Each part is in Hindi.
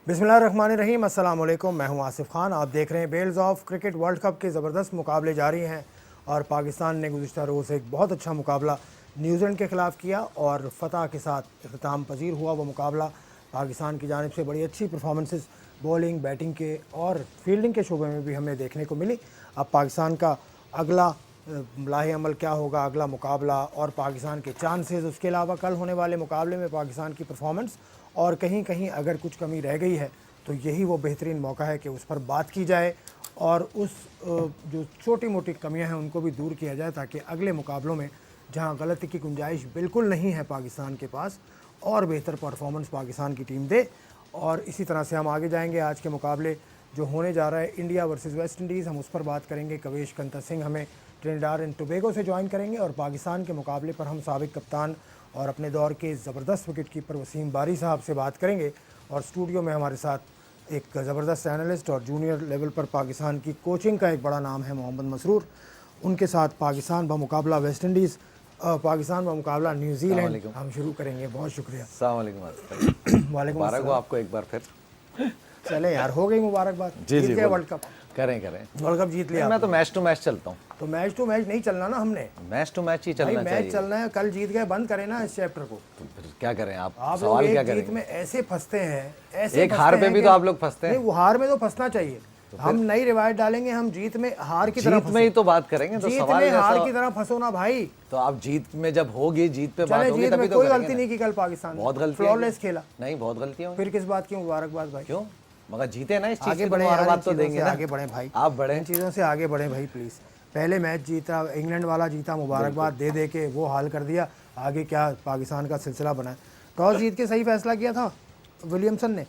बिस्मिल्लाहिर्रहमानिर्रहीम, अस्सलाम वालेकुम। मैं हूं आसिफ खान। आप देख रहे हैं bells of cricket. World cup के ज़बरदस्त मुकाबले जारी हैं और पाकिस्तान ने गुज़िश्ता रोज़ एक बहुत अच्छा मुकाबला न्यूजीलैंड के ख़िलाफ़ किया और फ़तह के साथ इख्तिताम पजीर हुआ। वो मुकाबला पाकिस्तान की जानिब से बड़ी अच्छी परफॉर्मेंसेस बॉलिंग, बैटिंग के और फील्डिंग के शोबे में भी हमें देखने को मिली। अब पाकिस्तान का अगला लाहे अमल क्या होगा, अगला मुकाबला और पाकिस्तान के चांसेस, उसके अलावा कल होने वाले मुकाबले में पाकिस्तान की परफॉर्मेंस और कहीं कहीं अगर कुछ कमी रह गई है तो यही वो बेहतरीन मौका है कि उस पर बात की जाए और उस जो छोटी मोटी कमियां हैं उनको भी दूर किया जाए, ताकि अगले मुकाबलों में जहां गलती की गुंजाइश बिल्कुल नहीं है पाकिस्तान के पास, और बेहतर परफॉर्मेंस पाकिस्तान की टीम दे। और इसी तरह से हम आगे जाएंगे। आज के मुकाबले जो होने जा रहा है इंडिया वर्सेस वेस्ट इंडीज़, हम उस पर बात करेंगे। कवेश कंता सिंह हमें ट्रिनिडाद एंड टोबैगो से ज्वाइन करेंगे और पाकिस्तान के मुकाबले पर हम साबिक कप्तान और अपने दौर के ज़बरदस्त विकेट कीपर वसीम बारी साहब से बात करेंगे। और स्टूडियो में हमारे साथ एक ज़बरदस्त एनालिस्ट और जूनियर लेवल पर पाकिस्तान की कोचिंग का एक बड़ा नाम है मोहम्मद मसरूर। उनके साथ पाकिस्तान व मुकाबला वेस्ट इंडीज़, पाकिस्तान व मुकाबला न्यूजीलैंड हम शुरू करेंगे। बहुत शुक्रिया। वालेकुम मुबारक आपको एक बार फिर। चले यार, हो गई मुबारकबाद। जी जी, वर्ल्ड कप करें वर्ल्ड कप जीत लिया। मैं तो मैच टू मैच चलता हूँ। तो मैच टू मैच नहीं चलना ना, हमने मैच टू मैच ही चलना चाहिए। मैच चलना है। कल जीत गए, बंद करें ना इस चैप्टर को। तो फिर क्या करें? आप सवाल क्या करें? जीत में ऐसे फंसते हैं, ऐसे एक हार पे भी तो आप लोग फंसते हैं। नहीं, वो हार में तो फंसना चाहिए। हम नई रिवायत डालेंगे, हम जीत में हार की तरफ में ही तो बात करेंगे। तो जीत सवाल में हार की तरफ फंसो ना भाई। तो आप जीत में जब होगी, जीत पे बात होगी, तभी तो कोई गलती नहीं की कल पाकिस्तान, बहुत गलती, फ्लॉलेस खेला। नहीं, बहुत गलतियां। फिर किस बात की मुबारकबाद भाई? क्यों? मगर जीते ना, इस चीज आगे की बढ़े, बात तो देंगे ना। आगे बढ़े भाई, आप बढ़े, इन चीज़ों से आगे बढ़े भाई प्लीज़। पहले मैच जीता, इंग्लैंड वाला जीता, मुबारकबाद दे दे के वो हाल कर दिया। आगे क्या पाकिस्तान का सिलसिला बना है? टॉस जीत के सही फैसला किया था विलियमसन ने।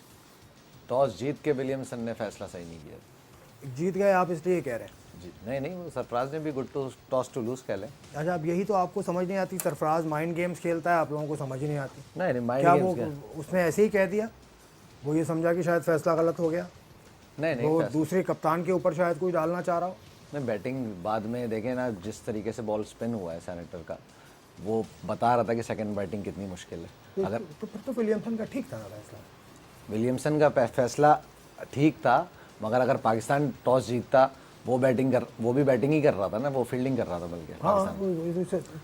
टॉस जीत के विलियमसन ने फैसला सही नहीं किया। जीत गए आप इसलिए कह रहे हैं? नहीं, वो सरफराज ने भी good to toss to lose कह लें। अच्छा, अब यही तो आपको समझ नहीं आती। सरफराज माइंड गेम्स खेलता है, आप लोगों को समझ नहीं आती। नहीं, माइंड क्या गेम्स वो उसने ऐसे ही कह दिया? वो ये समझा कि शायद फैसला गलत हो गया? नहीं, वो दूसरे कप्तान के ऊपर शायद कोई डालना चाह रहा हो। नहीं, बैटिंग बाद में देखें ना, जिस तरीके से बॉल स्पिन हुआ है सैनेटर का, वो बता रहा था कि सेकंड बैटिंग कितनी मुश्किल है। अगर तो फिर तो विलियमसन का ठीक था ना फैसला? विलियमसन का फैसला ठीक था, मगर अगर पाकिस्तान टॉस जीतता, वो भी बैटिंग ही कर रहा था ना, वो फील्डिंग कर रहा था बल्कि। हाँ,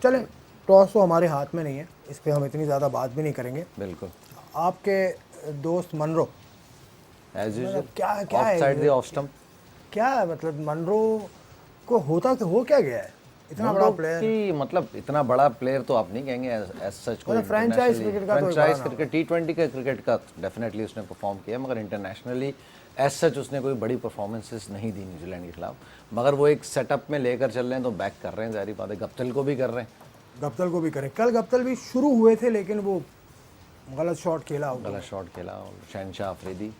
चले, टॉस तो हमारे हाथ में नहीं है, इस पर हम इतनी ज़्यादा बात भी नहीं करेंगे। बिल्कुल। आपके दोस्त मनरो एज यूजुअल क्या of side the off stump, क्या है? मतलब मनरो को हो क्या गया है? इतना बड़ा प्लेयर की, मतलब इतना बड़ा प्लेयर तो आप नहीं कहेंगे एज सच को। फ्रेंचाइज क्रिकेट का, फ्रेंचाइज क्रिकेट, T20 के क्रिकेट का डेफिनेटली उसने परफॉर्म किया, मगर इंटरनेशनली एज सच उसने कोई बड़ी परफॉर्मेंसेस नहीं दी न्यूजीलैंड के खिलाफ। मगर वो एक सेटअप में लेकर चल रहे हैं तो बैक कर रहे हैं, जाहिर बात है। गप्तिल को भी कर रहे हैं। गप्तिल को भी करें। कल गप्तिल भी शुरू हुए थे, लेकिन वो गलत शॉट खेला और Shahanshah Afridi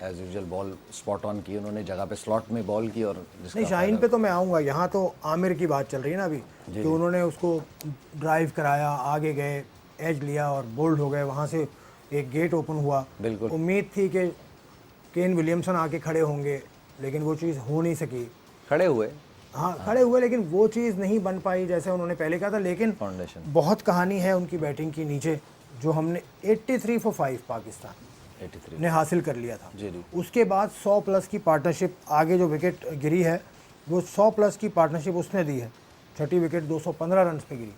as usual ball spot on की उन्होंने, जगह पे स्लॉट में बॉल की। और नहीं, शाहीन पे तो मैं आऊँगा। यहाँ तो आमिर की बात चल रही है ना अभी, कि उन्होंने उसको ड्राइव कराया, आगे गए, एज लिया और बोल्ड हो गए, वहाँ से एक गेट ओपन हुआ। बिल्कुल उम्मीद थी कि केन विलियमसन आके खड़े होंगे, लेकिन वो चीज़ हो नहीं सकी। खड़े हुए, लेकिन वो चीज़ नहीं बन पाई जैसे उन्होंने पहले कहा था। लेकिन फाउंडेशन बहुत कहानी है उनकी बैटिंग की नीचे, जो हमने 83 for 5 पाकिस्तान 83 ने हासिल कर लिया था। जी। उसके बाद 100 प्लस की पार्टनरशिप, आगे जो विकेट गिरी है वो 100 प्लस की पार्टनरशिप उसने दी है। छठी विकेट 215 रन पे गिरी।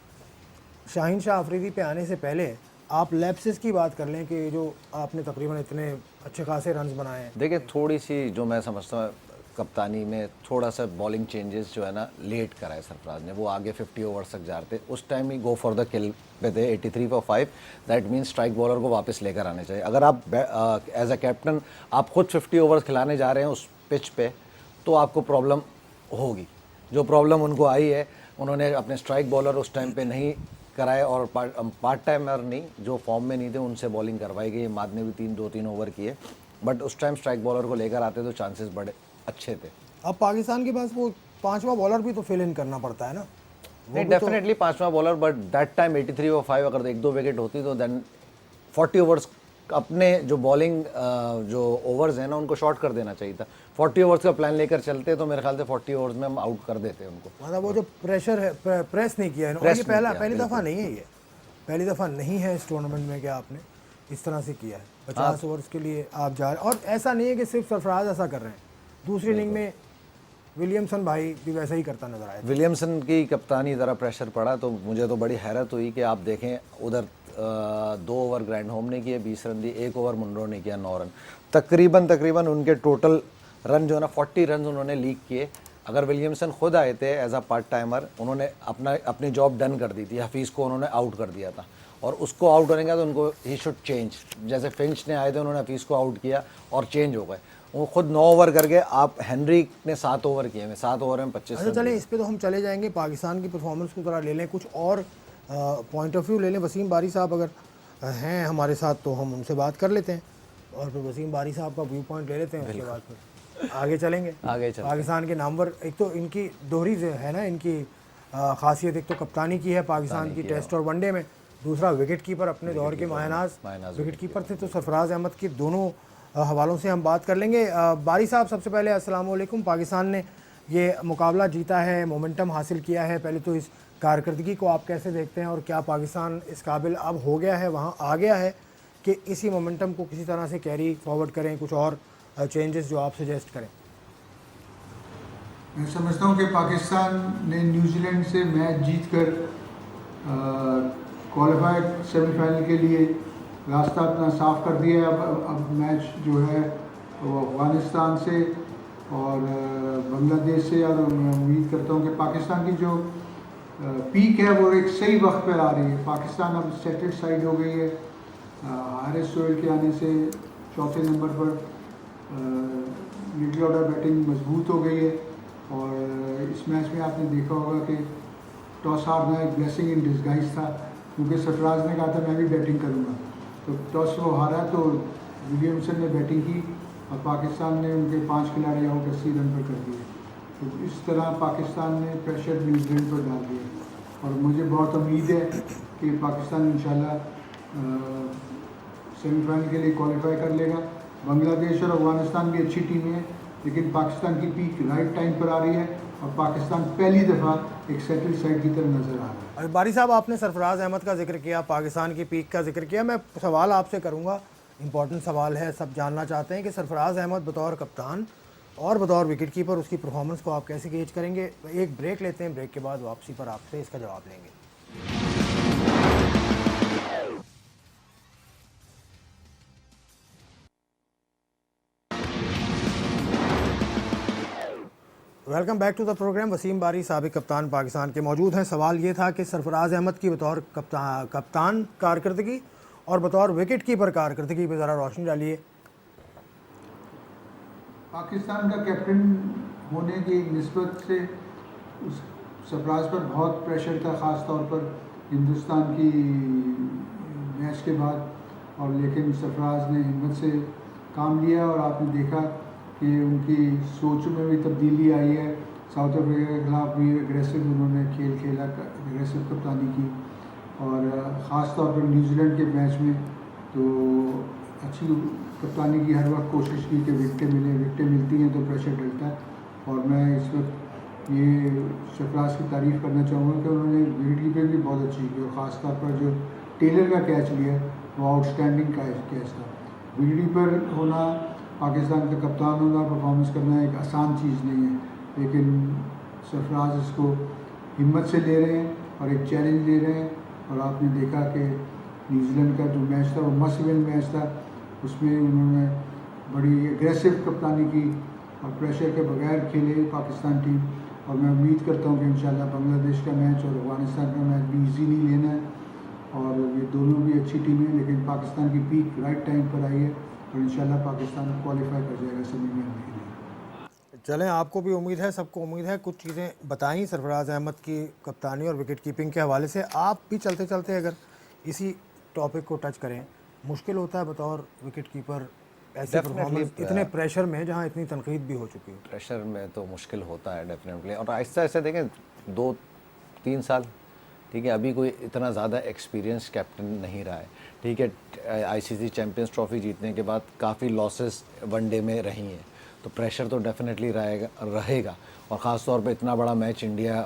शाहीन शाह अफरीदी पे आने से पहले आप लैप्सेस की बात कर लें कि जो आपने तकरीबन इतने अच्छे खासे रन्स बनाए हैं। देखिए, थोड़ी सी जो मैं समझता हूँ कप्तानी में थोड़ा सा बॉलिंग चेंजेस जो है ना लेट करा है सरफराज ने। वो आगे 50 ओवर्स तक जा रहे थे, उस time he go for the किल पे थे 83 for 5। That means strike bowler को वापस लेकर आने चाहिए। अगर आप एज अ कैप्टन आप खुद 50 ओवर्स खिलाने जा रहे हैं उस पिच पे, तो आपको प्रॉब्लम होगी। जो प्रॉब्लम उनको आई है, उन्होंने अपने स्ट्राइक बॉलर उस टाइम पे नहीं कराए, और पार्ट टाइमर नहीं, जो फॉर्म में नहीं थे, उनसे बॉलिंग करवाई गई। माद ने भी 2-3 ओवर किए, बट उस टाइम स्ट्राइक बॉलर को लेकर आते तो चांसेस बड़े अच्छे थे। अब पाकिस्तान के पास वो पांचवा बॉलर भी तो फिल इन करना पड़ता है ना। नहीं, डेफिनेटली पांचवा bowler, but that time 83 for 5 अगर 1-2 विकेट होती तो देन 40 ओवर्स अपने जो बॉलिंग जो ओवर्स हैं ना उनको शॉर्ट कर देना चाहिए था। 40 ओवर्स का प्लान लेकर चलते तो मेरे ख्याल से 40 ओवर्स में हम आउट कर देते उनको। मतलब वो जो प्रेशर है, प्रेस नहीं किया है। ये पहली दफ़ा नहीं है, ये पहली दफ़ा नहीं है इस टूर्नामेंट में कि आपने इस तरह से किया है। 50 ओवर्स के लिए आप जा रहे, और ऐसा नहीं है कि सिर्फ सरफराज ऐसा कर रहे हैं, दूसरी इनिंग में विलियमसन भाई भी वैसा ही करता नजर आया। विलियमसन की कप्तानी ज़रा प्रेशर पड़ा तो मुझे तो बड़ी हैरत हुई कि आप देखें उधर 2 ओवर ग्रैंड होम ने किए 20 रन दिए, 1 ओवर मुनरो ने किया 9 रन, तकरीबन उनके टोटल रन जो है ना 40 रन उन्होंने लीक किए। अगर विलियमसन खुद आए थे एज अ पार्ट टाइमर, उन्होंने अपनी जॉब डन कर दी थी, हफीज़ को उन्होंने आउट कर दिया था, और उसको आउट होने का तो उनको ही शुड चेंज, जैसे फिंच ने आए थे उन्होंने हफीज़ को आउट किया और चेंज हो गए। वो खुद 9 ओवर करके, आप हेनरी ने 7 ओवर किए हैं, 7 ओवर में 25 अच्छा चलें, इस पे तो हम चले जाएंगे, पाकिस्तान की परफॉर्मेंस को ज़रा ले लें, कुछ और पॉइंट ऑफ व्यू ले लें। वसीम बारी साहब अगर हैं हमारे साथ तो हम उनसे बात कर लेते हैं, और फिर वसीम बारी साहब का व्यू पॉइंट ले लेते हैं, उसके बाद फिर आगे चलेंगे। पाकिस्तान के नामवर, एक तो इनकी दोहरी जो है ना, इनकी खासियत, एक तो कप्तानी की है पाकिस्तान की टेस्ट और वनडे में, दूसरा विकेट कीपर, अपने दौर के मायनाज विकेट कीपर थे, तो सरफराज अहमद की दोनों हवालों से हम बात कर लेंगे। बारी साहब, सबसे पहले अस्सलाम वालेकुम। पाकिस्तान ने ये मुकाबला जीता है, मोमेंटम हासिल किया है, पहले तो इस कारकर्दगी को आप कैसे देखते हैं, और क्या पाकिस्तान इस काबिल अब हो गया है, वहाँ आ गया है कि इसी मोमेंटम को किसी तरह से कैरी फॉरवर्ड करें, कुछ और चेंजेस जो आप सजेस्ट करें? मैं समझता हूँ कि पाकिस्तान ने न्यूजीलैंड से मैच जीतकर क्वालिफाई सेमीफाइनल के लिए रास्ता अपना साफ कर दिया है। अब मैच जो है वो अफ़गानिस्तान से और बांग्लादेश से, और मैं उम्मीद करता हूँ कि पाकिस्तान की जो पीक है वो एक सही वक्त पर आ रही है। पाकिस्तान अब सेटेड साइड हो गई है, हारिस सोहेल के आने से चौथे नंबर पर मिडिल ऑर्डर बैटिंग मजबूत हो गई है, और इस मैच में आपने देखा होगा कि टॉस हारना एक ब्लेसिंग इन डिस्गाइज था, क्योंकि सरफराज ने कहा था मैं भी बैटिंग करूँगा, तो टॉस वो हारा, तो विलियमसन ने बैटिंग की और पाकिस्तान ने उनके 5 खिलाड़ी आउट 80 रन पर कर दिए। तो इस तरह पाकिस्तान ने प्रेशर न्यूजीलैंड पर डाल दिया, और मुझे बहुत उम्मीद है कि पाकिस्तान इंशाल्लाह सेमीफाइनल के लिए क्वालिफाई कर लेगा। बांग्लादेश और अफगानिस्तान भी अच्छी टीमें हैं, लेकिन पाकिस्तान की पीक राइट टाइम पर आ रही है, और पाकिस्तान पहली दफ़ा एक सेटल्ड साइड की तरह नज़र आ रहा है। और बारी साहब, आपने सरफराज अहमद का जिक्र किया, पाकिस्तान की पीक का जिक्र किया, मैं सवाल आपसे करूंगा, इंपॉर्टेंट सवाल है, सब जानना चाहते हैं कि सरफराज अहमद बतौर कप्तान और बतौर विकेट कीपर उसकी परफॉर्मेंस को आप कैसे गेज करेंगे? एक ब्रेक लेते हैं, ब्रेक के बाद वापसी पर आपसे इसका जवाब लेंगे। Welcome back to the program. Wasim Bari, साबिक कप्तान पाकिस्तान के, मौजूद हैं। सवाल ये था कि सरफराज अहमद की बतौर कप्तान कारकर्दगी और बतौर विकेट कीपर कारकर्दगी पर ज़रा रोशनी डालिए। पाकिस्तान का कैप्टन होने की निस्बत से उस सरफराज पर बहुत प्रेशर था, ख़ास तौर पर हिंदुस्तान की मैच के बाद, और लेकिन सरफराज ने हिम्मत से काम लिया, और आपने देखा कि उनकी सोच में भी तब्दीली आई है। साउथ अफ्रीका के खिलाफ भी एग्रेसिव उन्होंने खेल खेला, एग्रेसिव कप्तानी की, और ख़ास तौर पर न्यूजीलैंड के मैच में तो अच्छी कप्तानी की, हर वक्त कोशिश की कि विकेटें मिलती हैं तो प्रेशर डलता है। और मैं इस वक्त ये सरफराज की तारीफ़ करना चाहूँगा कि उन्होंने विकेट कीपिंग भी बहुत अच्छी की, और ख़ास तौर पर जो टेलर का कैच लिया वो आउटस्टैंडिंग कैच था। विकेट कीपर होना, पाकिस्तान का कप्तान होना, परफॉर्मेंस करना एक आसान चीज़ नहीं है, लेकिन सरफराज इसको हिम्मत से ले रहे हैं और एक चैलेंज ले रहे हैं। और आपने देखा कि न्यूजीलैंड का जो मैच था वो मस्ट विन मैच था, उसमें उन्होंने बड़ी एग्रेसिव कप्तानी की और प्रेशर के बगैर खेले पाकिस्तान टीम। और मैं उम्मीद करता हूँ कि इंशाल्लाह बांग्लादेश का मैच और अफगानिस्तान का मैच भी ईजी नहीं लेना है, और ये दोनों भी अच्छी टीमें, लेकिन पाकिस्तान की पीक राइट टाइम पर आई है, और इंशाल्लाह पाकिस्तान क्वालिफाई कर जाएगा सेमीफाइनल के लिए। चलें, आपको भी उम्मीद है, सबको उम्मीद है। कुछ चीज़ें बताई सरफराज अहमद की कप्तानी और विकेट कीपिंग के हवाले से। आप भी चलते चलते अगर इसी टॉपिक को टच करें, मुश्किल होता है बतौर विकेट कीपर ऐसे परफॉर्मेंस इतने प्रेशर में, जहाँ इतनी तनकीद भी हो चुकी है? प्रेशर में तो मुश्किल होता है डेफिनेटली, और आहिस्ता आहिस्ता देखें 2-3 साल, ठीक है, अभी कोई इतना ज़्यादा एक्सपीरियंस कैप्टन नहीं रहा है, ठीक है। आईसीसी चैम्पियंस ट्रॉफी जीतने के बाद काफ़ी लॉसेस वनडे में रही हैं, तो प्रेशर तो डेफिनेटली रहेगा, और ख़ास तौर पे इतना बड़ा मैच इंडिया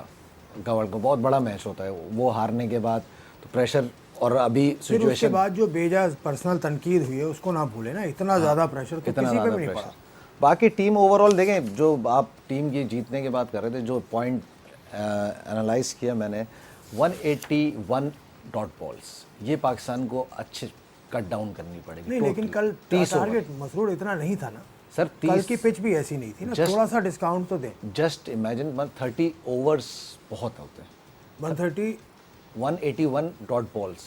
का वर्ल्ड कप बहुत बड़ा मैच होता है, वो हारने के बाद तो प्रेशर और अभी फिर उसके सिचुएशन बाद जो बेजा पर्सनल तनकीद हुई है उसको ना भूले ना, इतना ज़्यादा प्रेशर तो इतना किसी पे ज़्यादा भी नहीं प्रेशर। पड़ा। बाकी टीम ओवरऑल देखें, जो आप टीम की जीतने की बात कर रहे थे, जो पॉइंट एनालाइज किया मैंने, 181 डॉट बॉल्स, ये पाकिस्तान को अच्छे कट डाउन करनी पड़ेगी। नहीं लेकिन कल 30 टारगेट मसरूर इतना नहीं था ना सर, कल की पिच भी ऐसी नहीं थी ना, थोड़ा सा डिस्काउंट तो दें। जस्ट इमेजिन 130 ओवर्स बहुत होते हैं। 130 181 डॉट बॉल्स,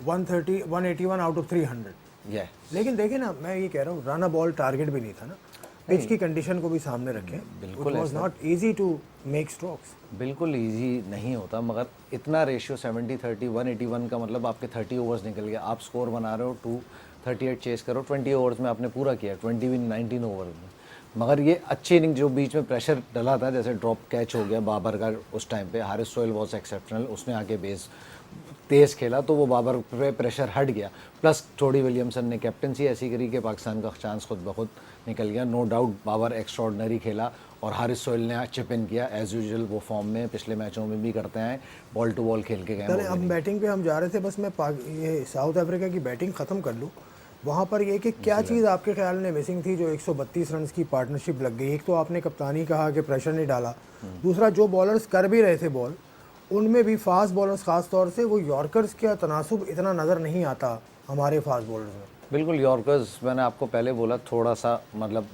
181 आउट ऑफ 300। ये लेकिन देखिए ना, मैं ये कह रहा हूँ रन अ बॉल टारगेट भी नहीं था ना, पिच की कंडीशन को भी सामने रखें। बिल्कुल it was not easy to make strokes. बिल्कुल इजी नहीं होता, मगर इतना रेशियो 70-30 181 का मतलब आपके 30 ओवर्स निकल गया, आप स्कोर बना रहे हो 238 चेस करो, 20 ओवर्स में आपने पूरा किया, 19 ओवर्स में। मगर ये अच्छी इनिंग, जो बीच में प्रेशर डला था, जैसे ड्रॉप कैच हो गया बाबर का उस टाइम पे, हारिस सोहेल वॉज एक्सेप्शनल, उसने आके बेस तेज़ खेला तो वो बाबर पे प्रेशर हट गया। प्लस जोडी विलियमसन ने कैप्टनसी ऐसी करी कि पाकिस्तान का चांस खुद ब खुद निकल गया। नो डाउट बाबर एक्स्ट्रॉर्डनरी खेला और हारिस सोहेल ने चिप इन किया एज यूजुअल, वो फॉर्म में पिछले मैचों में भी करते हैं, बॉल टू बॉल खेल के गए। चले अब बैटिंग पे हम जा रहे थे, बस मैं ये साउथ अफ्रीका की बैटिंग ख़त्म कर लूँ। वहाँ पर ये कि क्या चीज़ आपके ख्याल में मिसिंग थी जो 132 रन की पार्टनरशिप लग गई? एक तो आपने कप्तानी कहा कि प्रेशर नहीं डाला, दूसरा जो बॉलर्स कर भी रहे थे बॉल, उनमें भी फास्ट बॉलर्स ख़ास तौर से वो यॉर्कर्स का तनासुब इतना नज़र नहीं आता हमारे फास्ट बॉलर्स में। बिल्कुल, यॉर्कर्स मैंने आपको पहले बोला, थोड़ा सा मतलब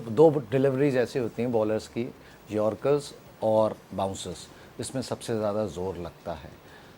दो डिलीवरीज ऐसी होती हैं बॉलर्स की, यॉर्कर्स और बाउंसर्स, इसमें सबसे ज़्यादा ज़ोर लगता है।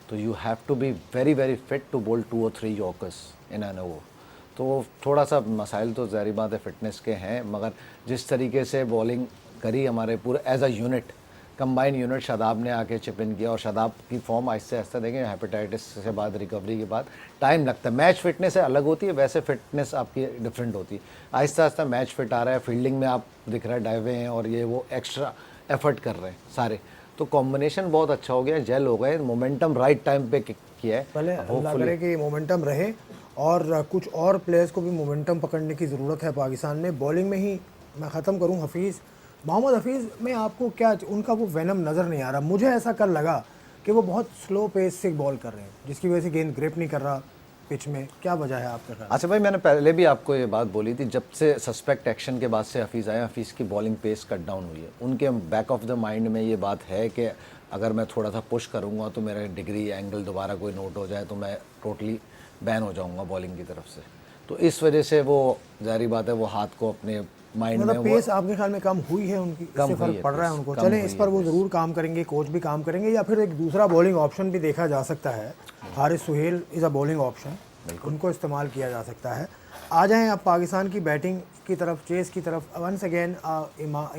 तो you have to be very very fit to bowl 2 और 3 यॉर्कर्स इन एन ओवर। तो थोड़ा सा मसाइल तो ज़ाहिर बात है फिटनेस के हैं, मगर जिस तरीके से बॉलिंग करी हमारे पूरे as a unit, combine unit, Shadab ने आके चिप इन किया, और शादाब की फॉर्म आहिस्ते आहिस्ते देखें, हेपेटाइटिस से बाद रिकवरी के बाद टाइम लगता है। मैच फिटनेस अलग होती है, वैसे फिटनेस आपकी डिफरेंट होती है। आहिस्ता आहिस्ता मैच फिट आ रहा है, फील्डिंग में आप दिख रहा है डाइवे हैं और ये वो एक्स्ट्रा एफर्ट कर रहे हैं सारे, तो कॉम्बिनेशन बहुत अच्छा हो गया, जेल हो गए, मोमेंटम राइट टाइम पे किया है। पहले अल्लाह करे कि मोमेंटम रहे और कुछ और प्लेयर्स को भी मोमेंटम पकड़ने की ज़रूरत है पाकिस्तान में। बॉलिंग में ही मैं ख़त्म करूँ, हफीज़, मोहम्मद हफीज़ में आपको क्या उनका वो वेनम नज़र नहीं आ रहा? मुझे ऐसा कल लगा कि वो बहुत स्लो पेस से बॉल कर रहे हैं, जिसकी वजह से गेंद ग्रिप नहीं कर रहा पिच में। क्या वजह है आपके ख्याल? अच्छा भाई, मैंने पहले भी आपको ये बात बोली थी, जब से सस्पेक्ट एक्शन के बाद से हफीज़ आए, हफीज़ की बॉलिंग पेस कट डाउन हुई है। उनके बैक ऑफ द माइंड में ये बात है कि अगर मैं थोड़ा सा पुश करूँगा तो मेरा डिग्री एंगल दोबारा कोई नोट हो जाए तो मैं टोटली बैन हो जाऊँगा बॉलिंग की तरफ से। तो इस वजह से वो ज़ाहिर बात है वो हाथ को अपने माइंड में, मतलब पेस आपके ख्याल में कम हुई है उनकी, इससे फ़र्क पड़ रहा है उनको? चलें, इस पर वो ज़रूर काम करेंगे, कोच भी काम करेंगे, या फिर एक दूसरा बॉलिंग ऑप्शन भी देखा जा सकता है। Haris Sohail is a bowling option, उनको इस्तेमाल किया जा सकता है। आ जाएं अब पाकिस्तान की बैटिंग की तरफ, चेस की तरफ। वंस अगेन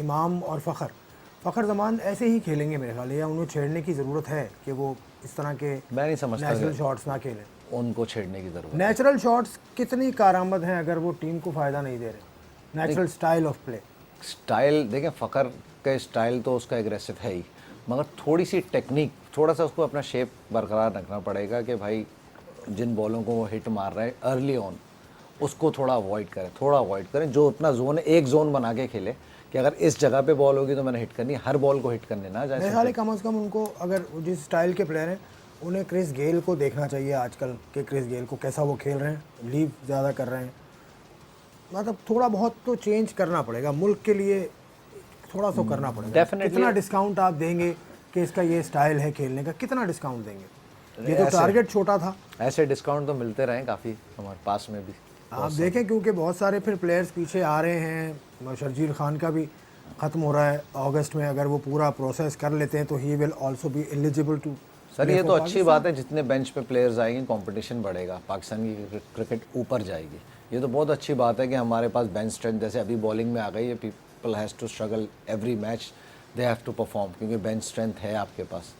इमाम और फ़खर ज़मान ऐसे ही खेलेंगे मेरे ख्याल, या उन्हें छेड़ने की ज़रूरत है कि वो इस तरह के मैं नहीं समझता नेचुरल शॉट्स ना खेलें? उनको छेड़ने की ज़रूरत। नेचुरल शॉट्स कितनी कारआमद हैं अगर वो टीम को फ़ायदा नहीं दे रहे? Natural style of play, style देखें, फ़खर का स्टाइल तो उसका एग्रेसिव है ही, मगर थोड़ी सी टेक्निक, थोड़ा सा उसको अपना शेप बरकरार रखना पड़ेगा कि भाई जिन बॉलों को वो हिट मार रहा है अर्ली ऑन, उसको थोड़ा अवॉइड करें, जो अपना जोन है एक जोन बना के खेले कि अगर इस जगह पे बॉल होगी तो मैंने हिट करनी, हर बॉल को हिट करने ना जाए। मेरे ख्याल है कम से कम उनको, अगर जिस स्टाइल के प्लेयर हैं, उन्हें क्रिस गेल को देखना चाहिए आजकल कि क्रिस गेल को कैसा वो खेल रहे हैं, लीव ज़्यादा कर रहे हैं। मतलब थोड़ा बहुत तो चेंज करना पड़ेगा मुल्क के लिए, थोड़ा सा करना पड़ेगा। Definitely। कितना डिस्काउंट आप देंगे कि इसका ये स्टाइल है खेलने का, कितना डिस्काउंट देंगे? ये तो टारगेट छोटा था, ऐसे डिस्काउंट तो मिलते रहे काफ़ी हमारे पास में भी, आप देखें, क्योंकि बहुत सारे फिर प्लेयर्स पीछे आ रहे हैं। शर्जील खान का भी ख़त्म हो रहा है अगस्त में, अगर वो पूरा प्रोसेस कर लेते हैं तो he will also be eligible to. Sir ये तो अच्छी बात है, जितने बेंच पे प्लेयर्स आएंगे कंपटीशन बढ़ेगा, पाकिस्तान की क्रिकेट ऊपर जाएगी। ये तो बहुत अच्छी बात है कि हमारे पास बेंच स्ट्रेंथ, जैसे अभी बॉलिंग में आ गई है, people has to struggle every match, they have to perform, क्योंकि बेंच स्ट्रेंथ है आपके पास।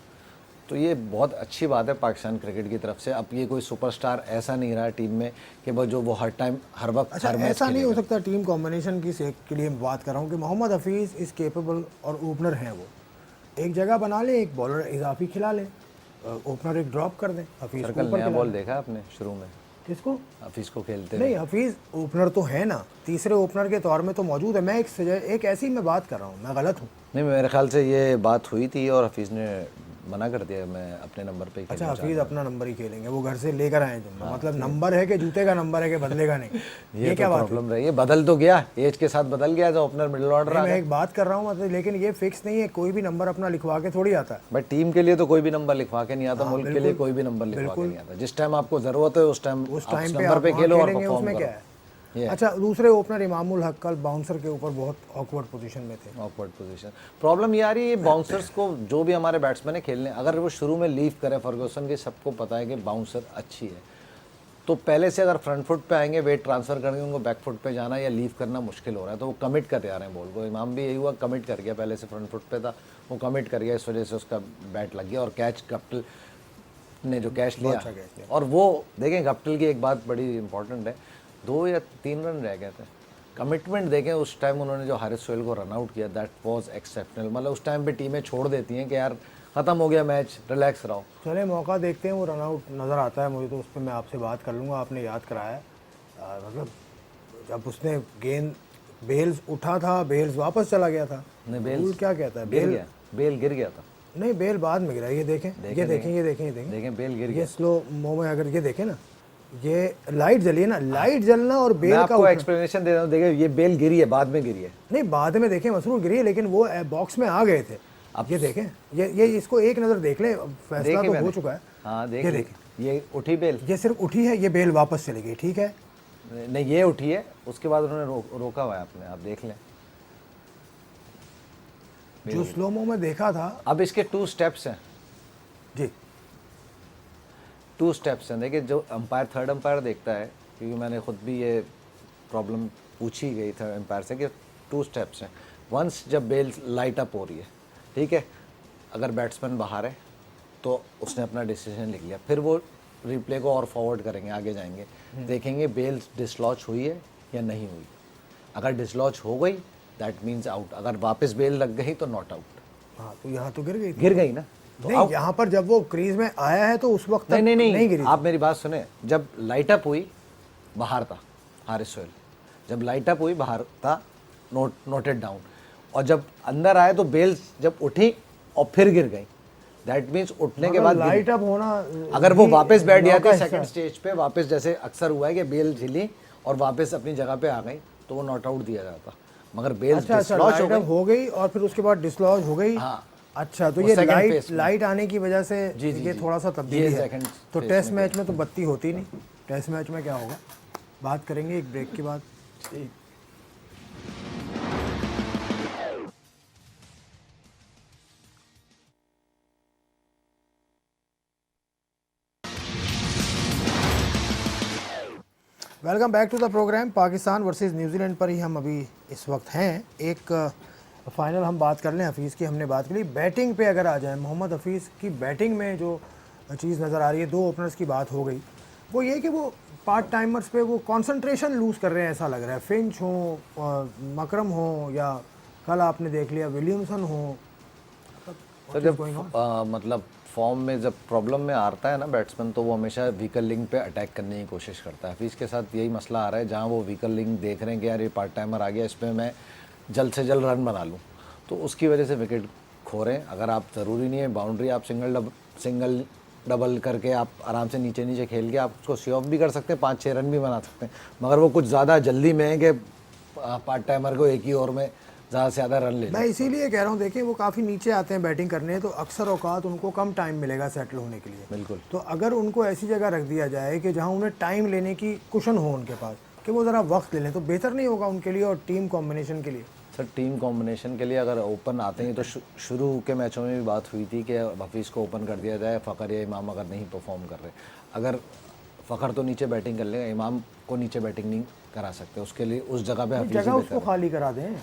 तो ये बहुत अच्छी बात है पाकिस्तान क्रिकेट की तरफ से। अब ये कोई सुपरस्टार ऐसा नहीं रहा टीम में कि बस जो वो हर टाइम हर वक्त अच्छा, हर मैच ऐसा नहीं हो सकता टीम कॉम्बिनेशन की सेक के लिए मैं बात कर रहा हूँ कि मोहम्मद हफीज़ इज़ केपेबल और ओपनर हैं, वो एक जगह बना लें, एक बॉलर इजाफी खिला लें, ओपनर एक ड्रॉप कर दें, हफीज़ को ऊपर नया बॉल देखा आपने शुरू में किसको? हफीज़ को खेलते नहीं, हफीज़ ओपनर तो है ना, तीसरे ओपनर के तौर में तो मौजूद है। मैं एक ऐसी मैं बात कर रहा हूँ, मैं गलत हूँ? नहीं, मेरे ख्याल से ये बात हुई थी और हफीज़ ने मना कर दिया, मैं अपने नंबर पे ही अच्छा, खेलना हफीज़ अपना नंबर ही खेलेंगे, वो घर से लेकर आए जिम्मा, मतलब नंबर है कि जूते का नंबर है कि बदलेगा नहीं, ये क्या तो बात है? प्रॉब्लम रही है। बदल तो गया, एज के साथ बदल गया, जो ओपनर मिडिल ऑर्डर आ मैं गया। एक बात कर रहा हूँ मतलब, लेकिन ये फिक्स नहीं है, कोई भी नंबर अपना लिखवा के थोड़ी आता है। बट टीम के लिए तो कोई भी नंबर लिखवा के नहीं आता, मुल्क के लिए कोई भी नंबर लिखवा के नहीं आता। जिस टाइम आपको ज़रूरत है उस टाइम उस आप टाइम उस पे नंबर आप पे वहाँ खेलो और खेलेंगे, परफॉर्म उसमें करो। क्या है? ये अच्छा, दूसरे ओपनर इमामुल हक कल बाउंसर के ऊपर बहुत ऑकवर्ड पोजीशन में थे। Awkward position. प्रॉब्लम ये आ रही है, बाउंसर्स को जो भी हमारे बैट्समैन है खेलने, अगर वो शुरू में लीव करें, फर्गूसन की सबको पता है कि बाउंसर अच्छी है, तो पहले से अगर फ्रंट फुट पे आएंगे, वेट ट्रांसफर करेंगे, उनको बैक फुट पे जाना या लीव करना मुश्किल हो रहा है, तो वो कमिट कर जा रहे हैं बॉल को। इमाम भी यही हुआ, कमिट कर गया, पहले से फ्रंट फुट पे था, वो कमिट कर गया, इस वजह से उसका बैट लग गया और कैच गप्टिल ने जो कैच लिया। अच्छा कैच लिया। और वो देखें, गप्टिल की एक बात बड़ी इंपॉर्टेंट है, 2 या 3 रन रह गए थे, कमिटमेंट देखें उस टाइम उन्होंने जो हारिस सोहेल को रन आउट किया, दैट वाज एक्सेप्शनल। मतलब उस टाइम पे टीमें छोड़ देती हैं कि यार ख़त्म हो गया मैच, रिलैक्स रहो। चले मौका देखते हैं, वो रन आउट नज़र आता है मुझे, तो उस पर मैं आपसे बात कर लूँगा। आपने याद कराया, मतलब जब उसने गेंद बेल्स उठा था, बेल्स वापस चला गया था, नहीं, रूल क्या कहता है? गिर गया, बेल गिर गया था। नहीं, बेल बाद में गिरा, ये देखें, ये देखें, ये देखें, ये देखें, देखें बेल गिर ये गया। स्लो मो में अगर ये देखें ना, ये लाइट जली है ना, लाइट जलना और मैं बेल का आपको उठना। एक्सप्लेनेशन दे रहा हूँ, देखिए ये बेल गिरी है, बाद में गिरी है। नहीं, बाद में देखें मसरूर गिरी है, लेकिन वो बॉक्स में आ गए थे। अब ये देखें, ये इसको एक नज़र देख लें, फैसला देखी तो मैंने। हो चुका है। हाँ देख ये ली। देखें, ये उठी बेल, ये सिर्फ उठी है, ये बेल वापस चली गई, ठीक है। नहीं ये उठी है, उसके बाद उन्होंने रोका हुआ है आपने, आप देख लें। जो स्लोमो में देखा था। अब इसके 2 स्टेप्स हैं, जी 2 स्टेप्स हैं। देखिए जो अंपायर, थर्ड अंपायर देखता है, क्योंकि मैंने खुद भी ये प्रॉब्लम पूछी गई थर्ड अंपायर से कि 2 स्टेप्स हैं। वंस जब बेल लाइट अप हो रही है, ठीक है, अगर बैट्समैन बाहर है तो उसने अपना डिसीजन लिख लिया, फिर वो रिप्ले को और फॉरवर्ड करेंगे, आगे जाएंगे, देखेंगे बेल डिसलॉज हुई है या नहीं हुई। अगर डिसलॉज हो गई दैट मीन्स आउट, अगर वापस बेल लग गई तो नॉट आउट। हाँ, तो यहाँ तो गिर गई थी। गिर गई ना, तो नहीं, यहाँ पर जब वो क्रीज में आया है तो उस वक्त तक नहीं गिरी थी। आप मेरी बात सुने, जब लाइट अप हुई बाहर था हारिस सोहेल, जब लाइट अप हुई बाहर था, नोटेड डाउन, और जब अंदर आए तो बेल जब उठी और फिर गिर गई, दैट मीन्स उठने के बाद लाइट अप होना, अगर वो वापस बैठ लॉ का जाती हिस्सा सेकंड है। स्टेज पे, वापस जैसे अक्सर हुआ है कि बेल झिली और वापस अपनी जगह पे आ गई, तो वो नॉट आउट दिया जाता। मगर बेल अच्छा, डिसलॉज हो लाइट अप गई। हो गई और फिर उसके बाद डिसलॉज हो गई। हाँ। अच्छा, तो वो ये second लाइट phase में। लाइट आने की वजह से जी, ये जी। थोड़ा सा तब्दीली ये है। second तो phase टेस्ट में मैच में तो बत्ती होती नहीं, टेस्ट मैच में क्या होगा, बात करेंगे एक ब्रेक के बाद। Welcome back to the program. Pakistan versus New Zealand पर ही हम अभी इस वक्त हैं। एक फाइनल हम बात कर लें, हफीज़ की हमने बात करी। बैटिंग पे अगर आ जाए, मोहम्मद हफीज़ की बैटिंग में जो चीज़ नज़र आ रही है, 2 ओपनर्स की बात हो गई, वो ये कि वो पार्ट टाइमर्स पे वो कंसंट्रेशन लूज़ कर रहे हैं, ऐसा लग रहा है। फिंच हो, मकरम हो, या कल आपने देख लिया विलियमसन हो। तो जब मतलब फॉर्म में जब प्रॉब्लम में आता है ना बैट्समैन, तो वो हमेशा वीकर लिंक पे अटैक करने की कोशिश करता है। हफीज़ के साथ यही मसला आ रहा है, जहाँ वो वीकर लिंक देख रहे हैं कि यार ये पार्ट टाइमर आ गया, इस पर मैं जल्द से जल्द रन बना लूँ, तो उसकी वजह से विकेट खो रहे हैं। अगर आप ज़रूरी नहीं है बाउंड्री, आप सिंगल डबल करके आप आराम से नीचे नीचे खेल के आप उसको सी ऑफ भी कर सकते हैं, 5-6 रन भी बना सकते हैं। मगर वो कुछ ज़्यादा जल्दी में है कि पार्ट टाइमर को एक ही ओवर में ज़्यादा से ज़्यादा रन ले लें। मैं इसीलिए कह रहा हूँ, देखिए वो काफ़ी नीचे आते हैं बैटिंग करने, तो अक्सर औकात उनको कम टाइम मिलेगा सेटल होने के लिए। बिल्कुल। तो अगर उनको ऐसी जगह रख दिया जाए कि जहाँ उन्हें टाइम लेने की कुशन हो उनके पास, कि वो ज़रा वक्त ले लें, तो बेहतर नहीं होगा उनके लिए और टीम कॉम्बिनेशन के लिए। सर टीम कॉम्बिनेशन के लिए अगर ओपन आते हैं तो शुरू के मैचों में भी बात हुई थी कि हफीज़ को ओपन कर दिया जाए, फ़खर या इमाम अगर नहीं परफॉर्म कर रहे। अगर फ़खर तो नीचे बैटिंग कर लेगा, इमाम को नीचे बैटिंग नहीं करा सकते, उसके लिए उस जगह पे हफीज़ जगह ही उसको बेहतर खाली करा दें। है।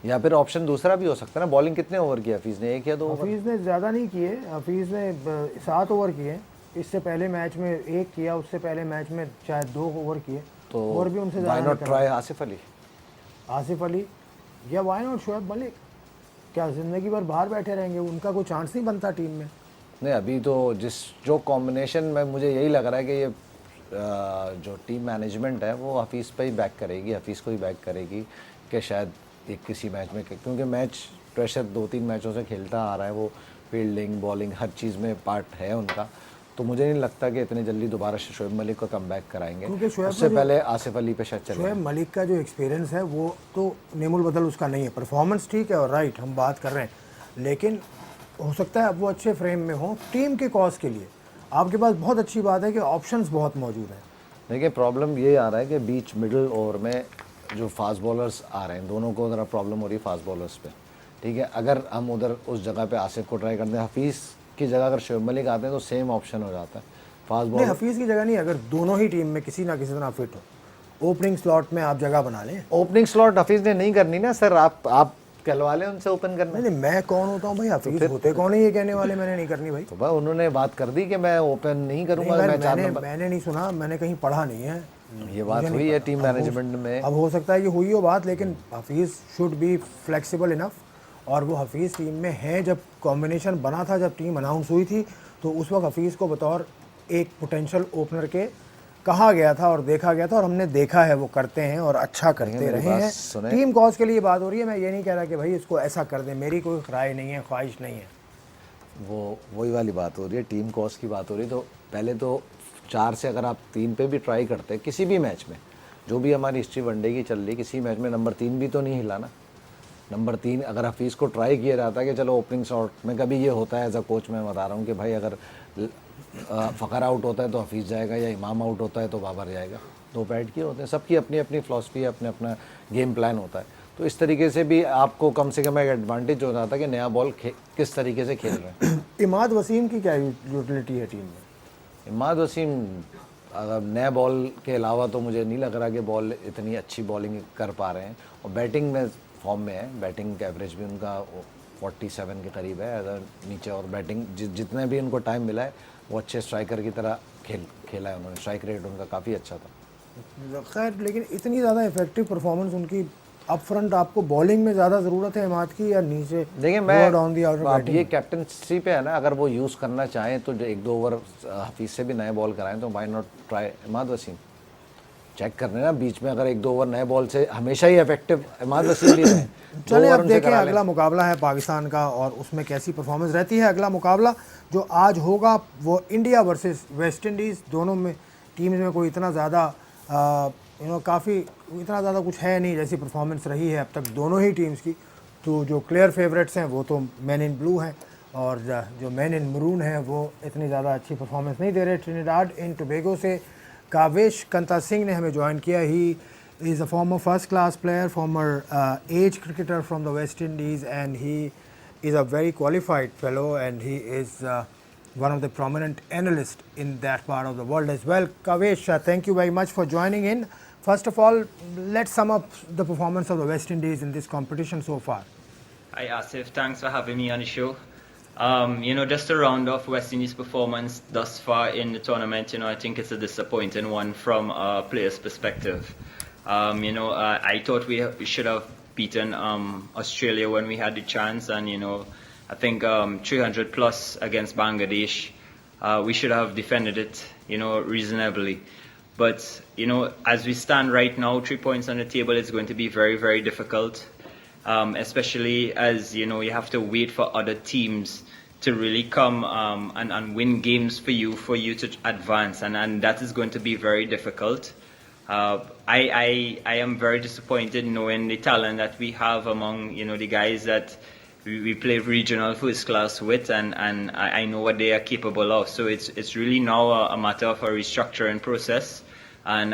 या फिर ऑप्शन दूसरा भी हो सकता है ना, बॉलिंग कितने ओवर की हफीज़ ने, 1 या 2 ओवर? हफीज़ ने ज़्यादा नहीं किए, हफीज़ ने 7 ओवर किए। इससे पहले मैच में 1 किया, उससे पहले मैच में शायद 2 ओवर किए, तो और भी उनसे व्हाई ज़्यादा नॉट नहीं ट्राई आसिफ अली? आसिफ अली या वाई नॉट शोएब मलिक? क्या ज़िंदगी भर बाहर बैठे रहेंगे? उनका कोई चांस नहीं बनता टीम में? नहीं, अभी तो जो कॉम्बिनेशन में मुझे यही लग रहा है कि ये जो टीम मैनेजमेंट है वो हफीज़ पे ही बैक करेगी, हफीज़ को ही बैक करेगी कि शायद एक किसी मैच में, क्योंकि मैच प्रेशर 2-3 मैचों से खेलता आ रहा है, वो फील्डिंग बॉलिंग हर चीज़ में पार्ट है उनका, तो मुझे नहीं लगता कि इतनी जल्दी दोबारा से शोएब मलिक को कम बैक कराएंगे। क्योंकि शोएब उससे पहले आसिफ अली पे शायद चले। शोएब मलिक का जो एक्सपीरियंस है वो तो नेमुल बदल उसका नहीं है, परफॉर्मेंस ठीक है और राइट हम बात कर रहे हैं, लेकिन हो सकता है अब वो अच्छे फ्रेम में हो टीम के कॉज के लिए। आपके पास बहुत अच्छी बात है कि ऑप्शंस बहुत मौजूद हैं। देखिए प्रॉब्लम ये आ रहा है कि बीच मिडिल ओवर में जो फास्ट बॉलर्स आ रहे हैं, दोनों को ज़रा प्रॉब्लम हो रही है फास्ट बॉलर्स पे, ठीक है। अगर हम उधर उस जगह पे आसिफ को ट्राई करते हैं, हफीज़ की जगह अगर शोएब मलिक आते हैं तो सेम ऑप्शन हो जाता है फास्ट नहीं, बॉलर। हफीज़ की जगह नहीं, अगर दोनों ही टीम में किसी ना किसी तरह फिट हो, ओपनिंग स्लॉट में आप जगह बना लें। ओपनिंग स्लॉट हफीज़ ने नहीं करनी ना सर, आप कहलवा लें उनसे ओपन करना। नहीं, मैं कौन होता हूँ भाई, हफीज़ होते कौन है ये कहने वाले, मैंने नहीं करनी भाई। तो भाई उन्होंने बात कर दी कि मैं ओपन नहीं करूंगा, नहीं, मैं 4 मैंने नंबर। मैंने नहीं सुना, मैंने कहीं पढ़ा नहीं है, ये बात मुझे हुई नहीं है पता। टीम मैनेजमेंट में। अब हो सकता है कि हुई हो बात, लेकिन Hafeez should be flexible enough, और वो हफीज़ टीम में हैं। जब कॉम्बिनेशन बना था, जब टीम अनाउंस हुई थी, तो उस वक्त हफीज़ को बतौर एक पोटेंशियल ओपनर के कहा गया था और देखा गया था, और हमने देखा है वो करते हैं और अच्छा करते मेरी रहे बात हैं। सुने। टीम कॉज के लिए बात हो रही है, मैं ये नहीं कह रहा कि भाई इसको ऐसा कर दें, मेरी कोई राय नहीं है, ख्वाहिश नहीं है। वही वाली बात हो रही है, टीम कॉस्ट की बात हो रही है। तो पहले तो 4 से अगर आप 3 पे भी ट्राई करते हैं किसी भी मैच में, जो भी हमारी हिस्ट्री वनडे की चल रही, किसी मैच में नंबर 3 भी तो नहीं हिला ना। नंबर 3 अगर हफीज़ को ट्राई किया जाता है कि चलो ओपनिंग शॉट में, कभी ये होता है एज अ कोच मैं बता रहा हूँ कि भाई अगर फ़खर आउट होता है तो हफीज़ जाएगा, या इमाम आउट होता है तो बाबर जाएगा। 2 बैट किए होते हैं, सबकी अपनी अपनी फ़िलॉसफी है, अपने अपना गेम प्लान होता है। तो इस तरीके से भी आपको कम से कम एक एडवांटेज हो जाता है कि नया बॉल किस तरीके से खेल रहे हैं। इमाद वसीम की क्या यूटिलिटी है टीम में? इमाद वसीम अगर नए बॉल के अलावा तो मुझे नहीं लग रहा कि बॉल इतनी अच्छी बॉलिंग कर पा रहे हैं, और बैटिंग में फॉर्म में है। बैटिंग का एवरेज भी उनका 47 के करीब है अगर नीचे, और बैटिंग जितने भी उनको टाइम मिला है वो अच्छे स्ट्राइकर की तरह खेला है उन्होंने। स्ट्राइक रेट उनका काफ़ी अच्छा था। खैर, लेकिन इतनी ज़्यादा इफेक्टिव परफॉर्मेंस उनकी अप फ्रंट, आपको बॉलिंग में ज़्यादा ज़रूरत है इमाद की या नीचे? देखिए मैं डाउन दी आउटर अब बैटिंग? ये कैप्टनसी पे है ना, अगर वो यूज़ करना चाहें तो 1-2 ओवर हफीज़ से भी नए बॉल कराएं तो why not try Imad Wasim. Check करने ना बीच में, अगर 1-2 ओवर नए बॉल से हमेशा ही इफेक्टिव इमाद वसीम भी रहे। चलिए अब देखें अगला मुकाबला है पाकिस्तान का और उसमें कैसी परफॉर्मेंस रहती है। अगला मुकाबला जो आज होगा वो इंडिया वर्सेस वेस्ट इंडीज़। दोनों में टीम्स में कोई इतना ज़्यादा काफ़ी इतना ज़्यादा कुछ है नहीं, जैसी परफॉर्मेंस रही है अब तक दोनों ही टीम्स की। तो जो क्लियर फेवरेट्स हैं वो तो मैन इन ब्लू हैं, और जो मैन इन मरून हैं वो इतनी ज़्यादा अच्छी परफॉर्मेंस नहीं दे रहे। ट्रिनिडाड एंड टोबैगो से कावेश कंता सिंह ने हमें ज्वाइन किया। ही is a former first class player, former age cricketer from the West Indies, and he is a very qualified fellow, and he is one of the prominent analysts in that part of the world as well. Kavesh, thank you very much for joining in. First of all, let's sum up the performance of the West Indies in this competition so far. Hi Asif, thanks for having me on the show. Just to round off West Indies' performance thus far in the tournament, I think it's a disappointing one from a player's perspective. I thought we should have beaten Australia when we had the chance, and I think 300 plus against Bangladesh, we should have defended it reasonably. But as we stand right now, 3 points on the table is going to be very, very difficult, especially as you have to wait for other teams to really come and win games for you to advance, and that is going to be very difficult. I am very disappointed knowing the talent that we have among the guys that we play regional first class with, and I know what they are capable of. So it's really now a matter of a restructuring process, and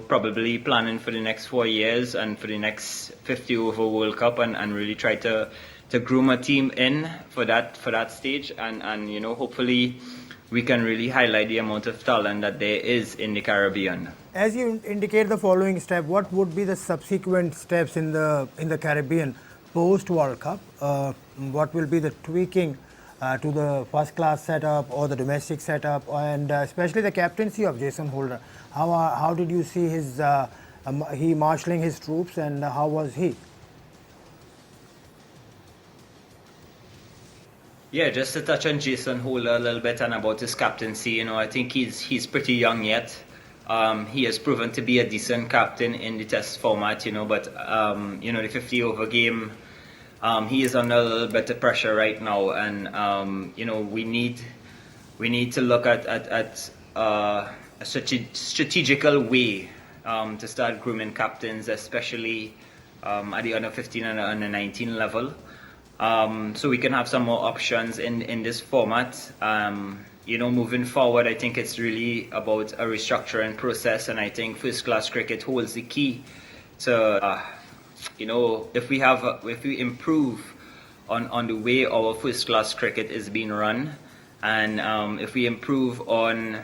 probably planning for the next 4 years and for the next 50 over World Cup, and really try to groom a team in for that stage, and hopefully we can really highlight the amount of talent that there is in the Caribbean. As you indicate the following step, what would be the subsequent steps in the Caribbean post World Cup? What will be the tweaking to the first class setup or the domestic setup, and especially the captaincy of Jason Holder? How did you see he marshalling his troops, and how was he? Yeah, just to touch on Jason Holder a little bit and about his captaincy, I think he's pretty young yet. He has proven to be a decent captain in the test format, but the 50 over game he is under a little bit of pressure right now, and you know, we need to look at a strategical way to start grooming captains, especially at the under 15 and under 19 level. So we can have some more options in this format. You know, moving forward, I think it's really about a restructuring process, and I think first class cricket holds the key to, you know, if we improve on the way our first class cricket is being run, and if we improve on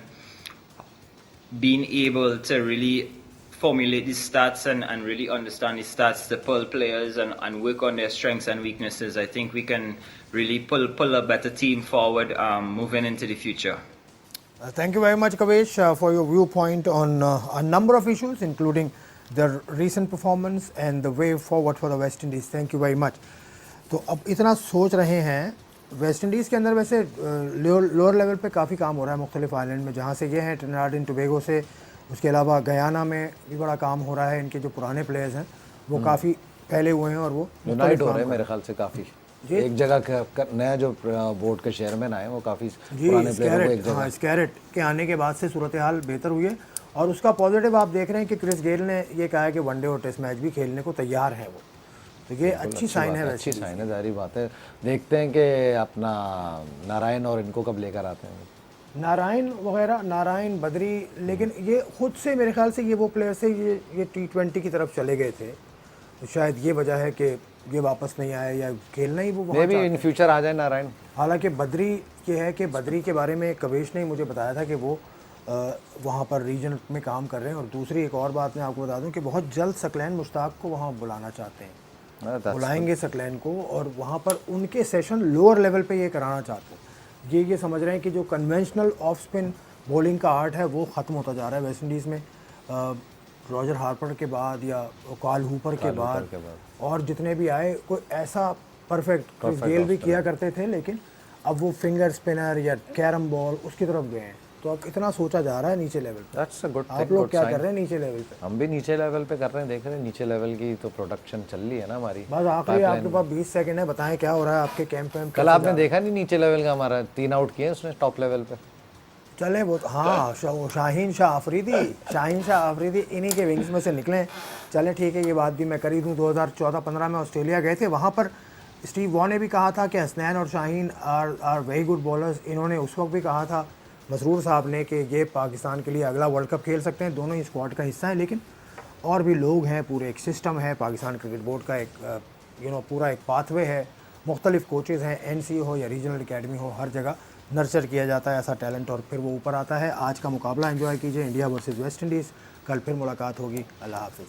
being able to really formulate the stats and really understand the stats to pull players and work on their strengths and weaknesses, I think we can really pull a better team forward moving into the future. Thank you very much, Kavesh, for your viewpoint on a number of issues, including the recent performance and the way forward for the West Indies. Thank you very much. तो अब इतना सोच रहे हैं वेस्ट इंडीज़ के अंदर, वैसे लोअर लेवल पे काफ़ी काम हो रहा है मुख्तलिफ आइलैंड में, जहाँ से ये हैं ट्रिनिडाड एंड टोबैगो से, उसके अलावा गयाना में भी बड़ा काम हो रहा है। इनके जो पुराने प्लेयर्स हैं वो काफ़ी फैले हुए हैं और वो यूनाइट हो रहे हैं मेरे ख्याल से काफ़ी। एक जगह नया जो बोर्ड के चेयरमैन आए वो काफ़ी पुराने प्लेयरों को एक जगह। स्कैरेट के आने के बाद से सूरत हाल बेहतर हुई है, और उसका पॉजिटिव आप देख रहे हैं कि क्रिस गेल ने ये कहा है कि वनडे और टेस्ट मैच भी खेलने को तैयार है वो, तो ये अच्छी साइन है। अच्छी साइन है, जारी बात है। देखते हैं कि अपना नारायण और इनको कब लेकर आते हैं, नारायण वगैरह, नारायण बद्री, लेकिन ये खुद से मेरे ख्याल से ये वो प्लेयर से ये T20 की तरफ चले गए थे, तो शायद ये वजह है कि ये वापस नहीं आए या खेलना ही वो वहाँ भी इन फ्यूचर आ जाए नारायण। हालांकि बद्री ये है कि बद्री के बारे में कवेश ने मुझे बताया था कि वो वहाँ पर रीजन में काम कर रहे हैं, और दूसरी एक और बात मैं आपको बता दूं कि बहुत जल्द सकलैन मुश्ताक को वहाँ बुलाना चाहते हैं, बुलाएंगे सकलैन को, और वहाँ पर उनके सेशन लोअर लेवल पे ये कराना चाहते हैं। ये समझ रहे हैं कि जो कन्वेंशनल ऑफ स्पिन बॉलिंग का आर्ट है वो ख़त्म होता जा रहा है वेस्ट इंडीज़ में। रॉजर हार्पर के बाद या कॉल हूपर के बाद और जितने भी आए, कोई ऐसा परफेक्ट गेल भी किया करते थे, लेकिन अब वो फिंगर स्पिनर या कैरम बॉल उसकी तरफ गए हैं, तो अब इतना सोचा जा रहा है नीचे लेवल पे। That's a good आप thing, लोग good क्या sign. कर रहे हैं नीचे लेवल पे? हम भी नीचे लेवल पे कर रहे हैं, देख रहे हैं नीचे लेवल की तो प्रोडक्शन चल रही है ना हमारी। बस आखिरी आपके पास 20 सेकंड है, बताएं क्या हो रहा है आपके कैंप में? कल आपने देखा नहीं नीचे लेवल का हमारा 3 आउट किए उसने टॉप लेवल पे। चले वो हाँ, शाहीन शाह अफरीदी इन्हीं के विंग्स में से निकले। चले ठीक है, ये बात भी मैं करी दूँ। 2014-15 में ऑस्ट्रेलिया गए थे, वहाँ पर स्टीव वॉ ने भी कहा था कि हसनैन और Shaheen are very good bowlers. इन्होंने उस वक्त भी कहा था मसरूर साहब ने कि ये पाकिस्तान के लिए अगला वर्ल्ड कप खेल सकते हैं, दोनों ही स्क्वाड का हिस्सा है। लेकिन और भी लोग हैं, पूरे एक सिस्टम है पाकिस्तान क्रिकेट बोर्ड का, एक पूरा एक पाथवे है, मुख्तलिफ कोचेज़ हैं, NC हो या रीजनल अकेडमी हो, हर जगह नर्चर किया जाता है ऐसा टैलेंट, और फिर वो ऊपर आता है। आज का मुकाबला एंजॉय कीजिए, इंडिया वर्सेस वेस्ट इंडीज़। कल फिर मुलाकात होगी। अल्लाह हाफिज़।